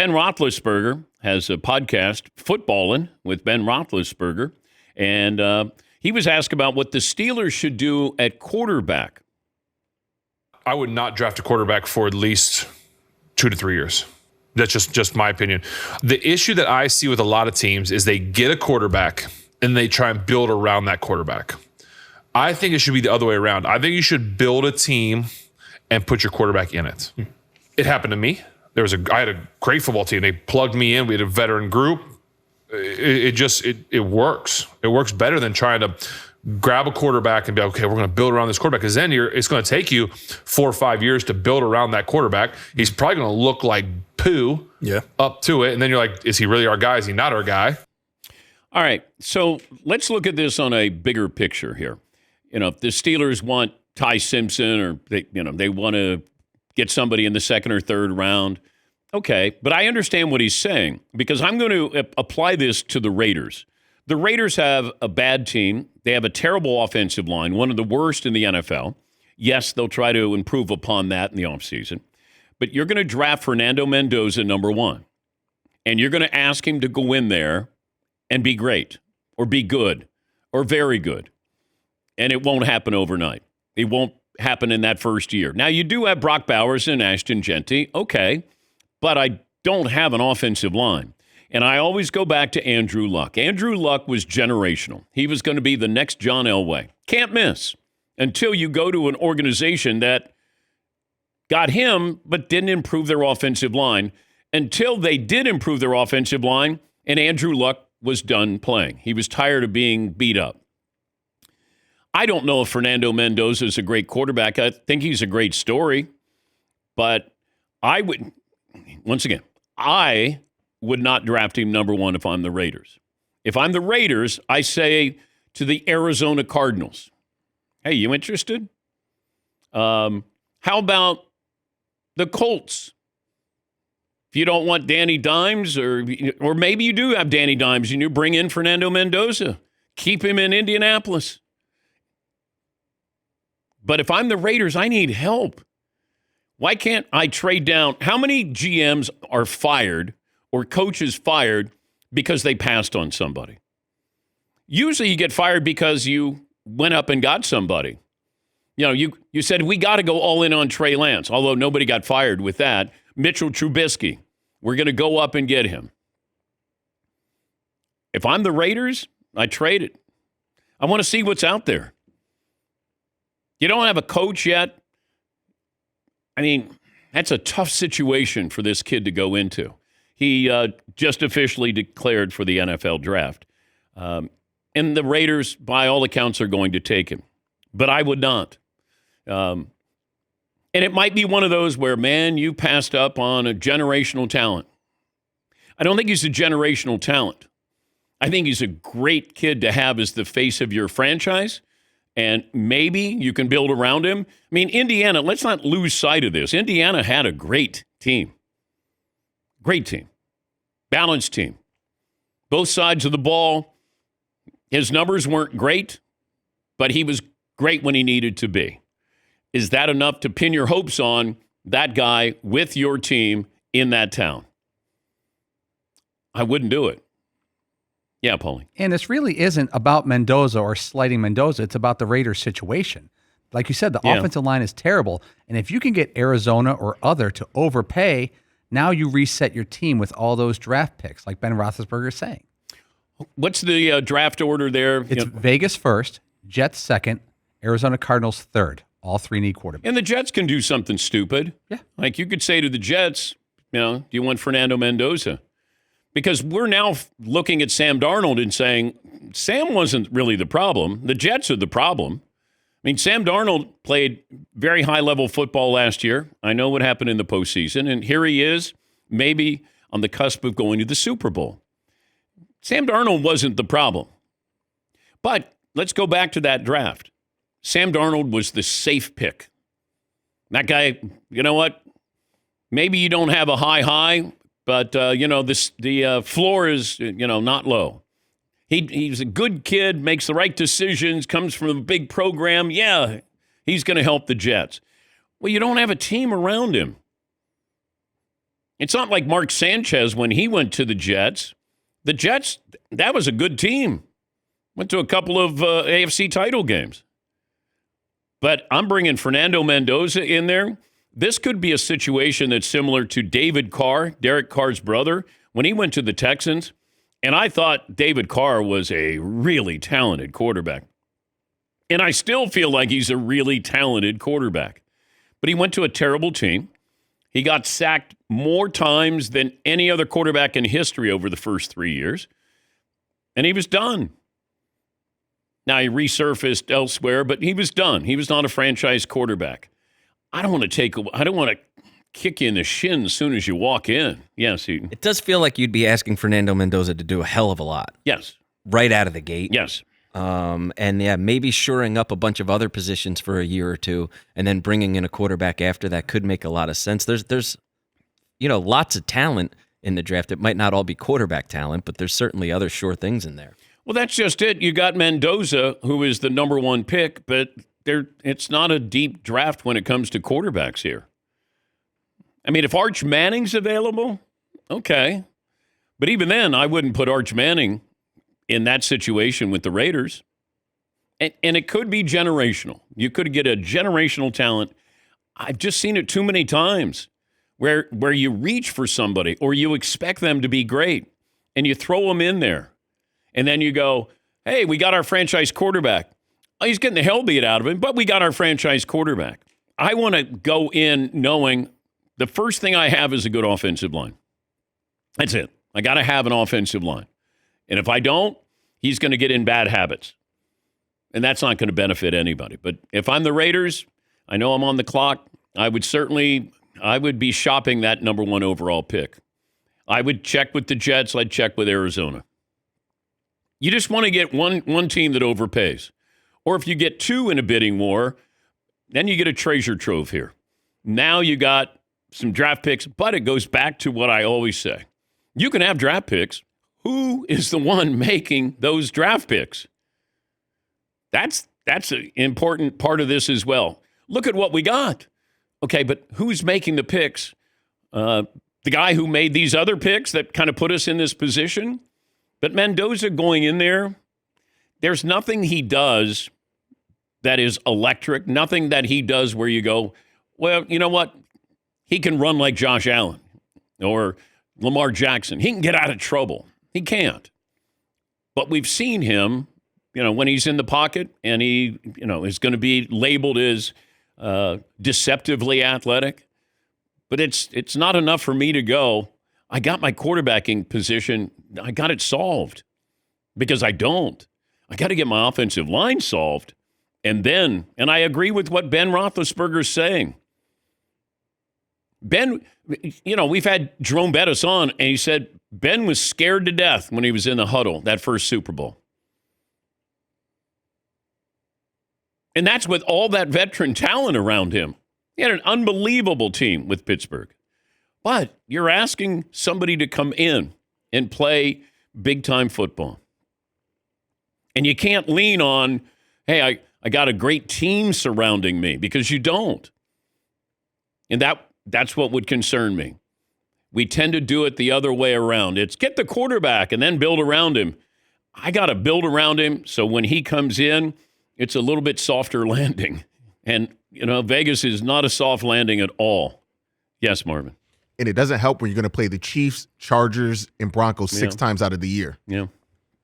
Ben Roethlisberger has a podcast, Footballin' with Ben Roethlisberger, and he was asked about what the Steelers should do at quarterback. I would not draft a quarterback for at least 2 to 3 years. That's just my opinion. The issue that I see with a lot of teams is they get a quarterback and they try and build around that quarterback. I think it should be the other way around. I think you should build a team and put your quarterback in it. It happened to me. I had a great football team. They plugged me in. We had a veteran group. It works. It works better than trying to grab a quarterback and be okay, we're going to build around this quarterback, because then it's going to take you 4 or 5 years to build around that quarterback. He's probably going to look like poo up to it, and then you're like, is he really our guy? Is he not our guy? All right, so let's look at this on a bigger picture here. If the Steelers want Ty Simpson, or they want to get somebody in the second or third round, okay, but I understand what he's saying, because I'm going to apply this to the Raiders. The Raiders have a bad team. They have a terrible offensive line, one of the worst in the NFL. Yes, they'll try to improve upon that in the offseason. But you're going to draft Fernando Mendoza, number 1. And you're going to ask him to go in there and be great, or be good, or very good. And it won't happen overnight. It won't happen in that first year. Now, you do have Brock Bowers and Ashton Genty. Okay. But I don't have an offensive line. And I always go back to Andrew Luck. Andrew Luck was generational. He was going to be the next John Elway. Can't miss until you go to an organization that got him but didn't improve their offensive line, until they did improve their offensive line and Andrew Luck was done playing. He was tired of being beat up. I don't know if Fernando Mendoza is a great quarterback. I think he's a great story. But I would not draft him number 1 if I'm the Raiders. If I'm the Raiders, I say to the Arizona Cardinals, hey, you interested? How about the Colts? If you don't want Danny Dimes, or maybe you do have Danny Dimes and you bring in Fernando Mendoza, keep him in Indianapolis. But if I'm the Raiders, I need help. Why can't I trade down? How many GMs are fired or coaches fired because they passed on somebody? Usually you get fired because you went up and got somebody. You said, we got to go all in on Trey Lance, although nobody got fired with that. Mitchell Trubisky, we're going to go up and get him. If I'm the Raiders, I trade it. I want to see what's out there. You don't have a coach yet. I mean, that's a tough situation for this kid to go into. He just officially declared for the NFL draft. And the Raiders, by all accounts, are going to take him. But I would not. And it might be one of those where, man, you passed up on a generational talent. I don't think he's a generational talent. I think he's a great kid to have as the face of your franchise. And maybe you can build around him. I mean, Indiana, let's not lose sight of this. Indiana had a great team. Great team. Balanced team. Both sides of the ball. His numbers weren't great, but he was great when he needed to be. Is that enough to pin your hopes on that guy with your team in that town? I wouldn't do it. Yeah, Paulie. And this really isn't about Mendoza or slighting Mendoza. It's about the Raiders situation. Like you said, the offensive line is terrible. And if you can get Arizona or other to overpay, now you reset your team with all those draft picks, like Ben Roethlisberger is saying. What's the draft order there? It's Vegas first, Jets second, Arizona Cardinals third. All 3 need quarterbacks. And the Jets can do something stupid. Yeah. Like you could say to the Jets, do you want Fernando Mendoza? Because we're now looking at Sam Darnold and saying, Sam wasn't really the problem. The Jets are the problem. I mean, Sam Darnold played very high-level football last year. I know what happened in the postseason, and here he is, maybe on the cusp of going to the Super Bowl. Sam Darnold wasn't the problem. But let's go back to that draft. Sam Darnold was the safe pick. That guy, you know what? Maybe you don't have a high, but, the floor is, not low. He's a good kid, makes the right decisions, comes from a big program. Yeah, he's going to help the Jets. Well, you don't have a team around him. It's not like Mark Sanchez when he went to the Jets. The Jets, that was a good team. Went to a couple of AFC title games. But I'm bringing Fernando Mendoza in there. This could be a situation that's similar to David Carr, Derek Carr's brother, when he went to the Texans. And I thought David Carr was a really talented quarterback. And I still feel like he's a really talented quarterback. But he went to a terrible team. He got sacked more times than any other quarterback in history over the first 3 years. And he was done. Now he resurfaced elsewhere, but he was done. He was not a franchise quarterback. I don't want to kick you in the shin as soon as you walk in. Yes, Eaton. It does feel like you'd be asking Fernando Mendoza to do a hell of a lot. Yes. Right out of the gate. Yes. And yeah, maybe shoring up a bunch of other positions for a year or two, and then bringing in a quarterback after that could make a lot of sense. There's lots of talent in the draft. It might not all be quarterback talent, but there's certainly other sure things in there. Well, that's just it. You got Mendoza, who is the number one pick, but it's not a deep draft when it comes to quarterbacks here. I mean, if Arch Manning's available, okay. But even then, I wouldn't put Arch Manning in that situation with the Raiders. And it could be generational. You could get a generational talent. I've just seen it too many times where you reach for somebody or you expect them to be great and you throw them in there. And then you go, hey, we got our franchise quarterback. Oh, he's getting the hell beat out of him, but we got our franchise quarterback. I want to go in knowing the first thing I have is a good offensive line. That's it. I got to have an offensive line. And if I don't, he's going to get in bad habits. And that's not going to benefit anybody. But if I'm the Raiders, I know I'm on the clock. I would be shopping that number one overall pick. I would check with the Jets. I'd check with Arizona. You just want to get one team that overpays. Or if you get two in a bidding war, then you get a treasure trove here. Now you got some draft picks, but it goes back to what I always say. You can have draft picks. Who is the one making those draft picks? That's an important part of this as well. Look at what we got. Okay, but who's making the picks? The guy who made these other picks that kind of put us in this position? But Mendoza going in there, there's nothing he does that is electric, nothing that he does where you go, well, you know what? He can run like Josh Allen or Lamar Jackson. He can get out of trouble. He can't. But we've seen him, when he's in the pocket and he, is going to be labeled as deceptively athletic. But it's not enough for me to go, I got my quarterbacking position, I got it solved. Because I don't. I got to get my offensive line solved. And I agree with what Ben Roethlisberger's saying. Ben, we've had Jerome Bettis on, and he said Ben was scared to death when he was in the huddle that first Super Bowl. And that's with all that veteran talent around him. He had an unbelievable team with Pittsburgh. But you're asking somebody to come in and play big-time football. And you can't lean on, hey, I got a great team surrounding me, because you don't. And that's what would concern me. We tend to do it the other way around. It's get the quarterback and then build around him. I got to build around him so when he comes in, it's a little bit softer landing. And, Vegas is not a soft landing at all. Yes, Marvin. And it doesn't help when you're going to play the Chiefs, Chargers, and Broncos 6 times out of the year. Yeah.